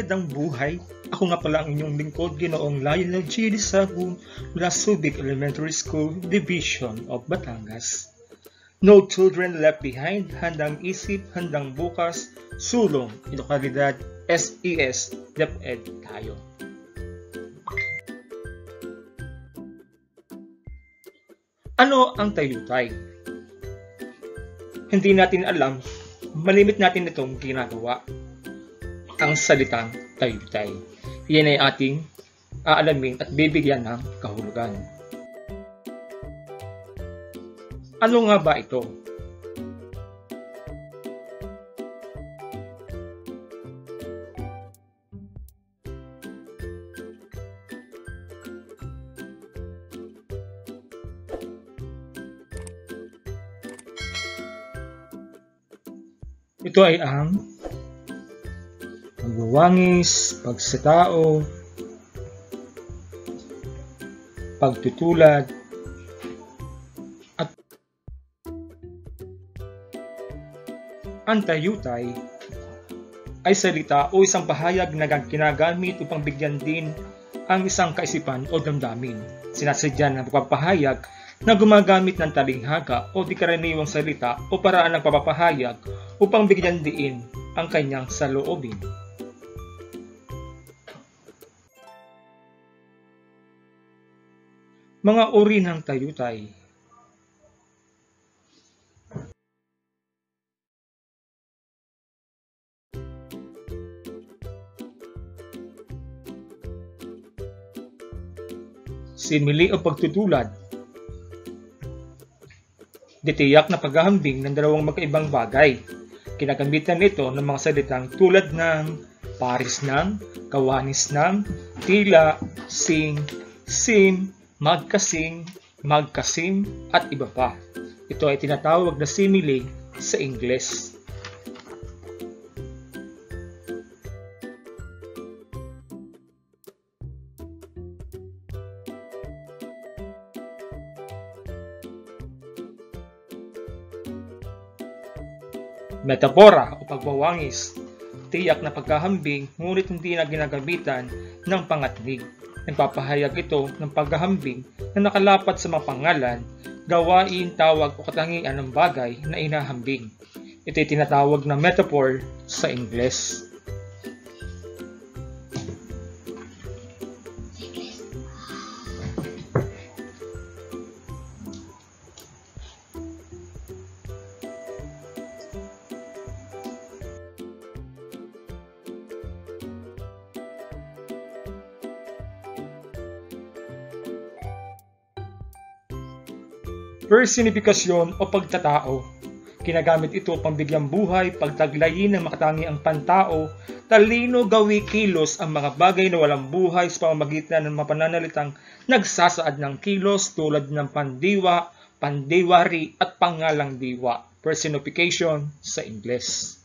Magandang buhay! Ako nga pala ang inyong lingkod, Ginoong Lionel G. Sagun mula Subic Elementary School, Division of Batangas. No children left behind, handang isip, handang bukas, sulong, edukalidad, SES, DepEd tayo. Ano ang tayutay? Hindi natin alam, malimit natin itong ginagawa. Ang salitang tayutay. Yan ay ating aalamin at bibigyan ng kahulugan. Ano nga ba ito? Ito ay ang pagwawangis, pagsitao, pagtutulad, at ang tayutay ay salita o isang pahayag na ginagamit upang bigyan din ang isang kaisipan o damdamin. Sinasadya ng pagpapahayag na gumagamit ng talinghaga o di karaniwang salita o paraan ng pagpapahayag upang bigyan din ang kanyang saloobin. Mga uri ng tayutay. Simile o pagtutulad. Ditiyak na paghahambing ng dalawang magkaibang bagay. Kinagamitan nito ng mga salitang tulad ng paris ng, kawanis ng, tila, sing, sim, magkasing, magkasim, at iba pa. Ito ay tinatawag na simile sa Ingles. Metapora o pagwawangis. Tiyak na pagkahambing ngunit hindi na ginagamitan ng pangatnig. Nagpapahayag ito ng paghahambing na nakalapat sa mga pangalan, gawain, tawag o katangian ng bagay na inahambing. Ito ay tinatawag na metaphor sa Ingles. Personifikasyon o pagtatao. Ginagamit ito upang bigyang buhay, pagtaglayin ng makatangiang pantao, talino, gawi, kilos ang mga bagay na walang buhay sa pamamagitan ng mga pananalitang nagsasaad ng kilos tulad ng pandiwa, pandiwari at pangalang diwa. Personification sa Ingles.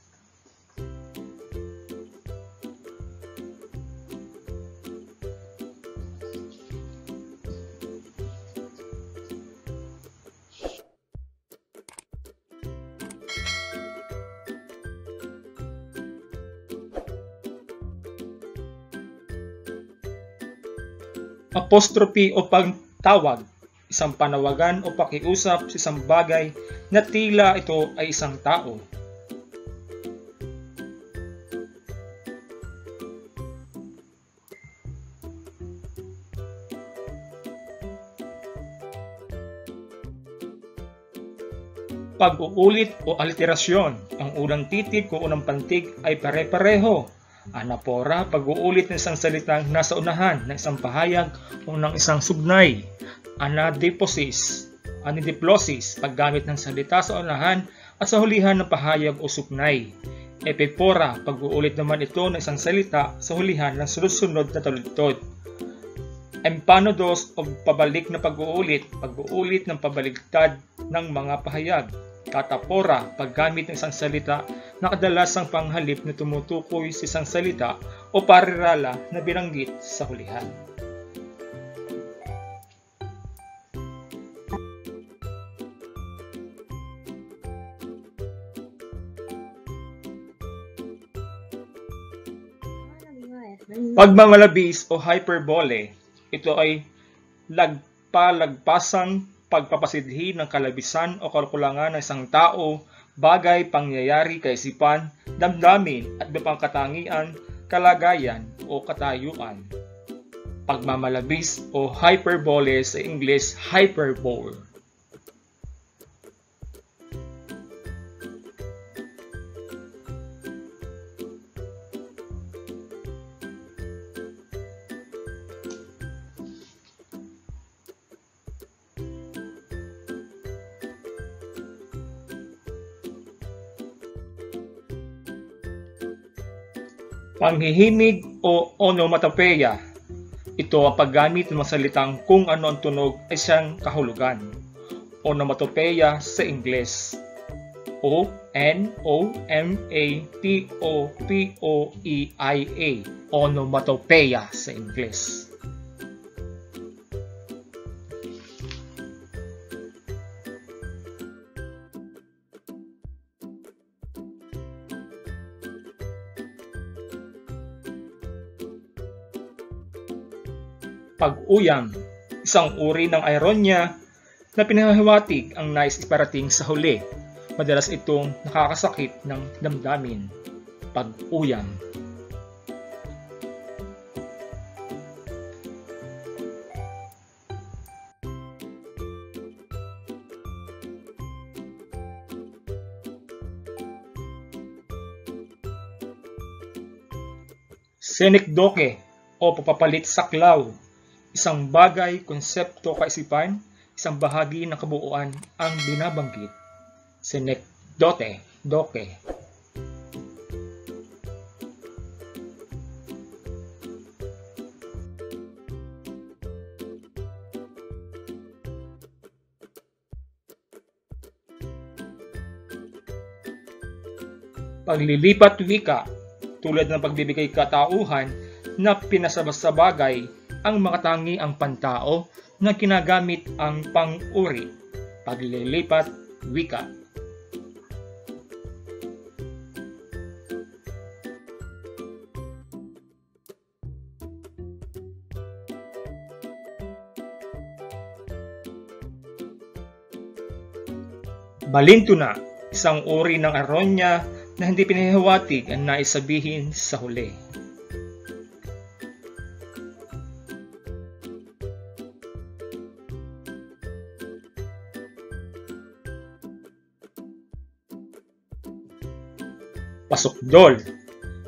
Apostrophe o pagtawag, isang panawagan o pakiusap sa isang bagay na tila ito ay isang tao. Pag-uulit o aliterasyon, ang unang titik o unang pantig ay pare-pareho. Anapora, pag-uulit ng isang salitang nasa unahan ng isang pahayag o ng isang sugnay. Anadiplosis, paggamit ng salita sa unahan at sa hulihan ng pahayag o sugnay. Epipora, pag-uulit naman ito ng isang salita sa hulihan ng sunod-sunod na taludtod. Empanodos o pabalik na pag-uulit ng pabaligtad ng mga pahayag. Katapora, paggamit ng isang salita na kadalasang panghalip na tumutukoy sa isang salita o parirala na binanggit sa hulihan. Pagmamalabis o hyperbole, ito ay lagpasang pagpapasidhi ng kalabisan o kakulangan ng isang tao, bagay, pangyayari, kaisipan, damdamin at iba pang katangian, kalagayan o katayuan. Pagmamalabis o hyperbole sa English, hyperbole. Panghihimig o onomatopeia. Ito ang paggamit ng mga salitang kung ano ang tunog ay siyang kahulugan. Onomatopeia sa Ingles. O-N-O-M-A-T-O-P-O-E-I-A. Onomatopeia sa Ingles. Pag-uyam, isang uri ng ironya na pinahiwatig ang nais iparating sa huli. Madalas itong nakakasakit ng damdamin. Pag-uyam. Senekdoke o papapalit saklaw. Isang bagay, konsepto, kaisipan, isang bahagi ng kabuuan ang binabanggit. Senekdote, doke. Paglilipat wika, tulad ng pagbibigay katauhan na pinasabas sa bagay, ang makatangi ang pantao na ginagamit ang pang-uri. Paglilipat wika. Balintuna, isang uri ng ironya na hindi pinahiwatig ang nais sabihin sa huli. Pasukdol,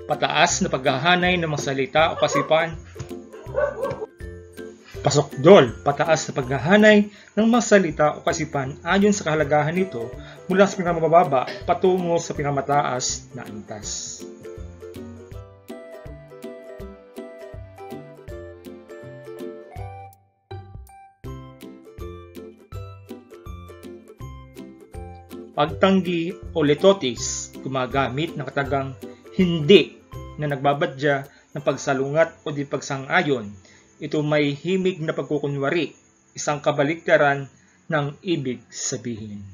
pataas na paghahanay ng mga salita o kaisipan. Pasukdol, pataas na paghahanay ng mga salita o kaisipan ayon sa kahalagahan nito mula sa pinakamababa patungo sa pinakamataas na antas. Pagtanggi o litotis, gumagamit ng katagang hindi na nagbabadya ng pagsalungat o di pagsang-ayon. Ito may himig na pagkukunwari, isang kabaliktaran ng ibig sabihin.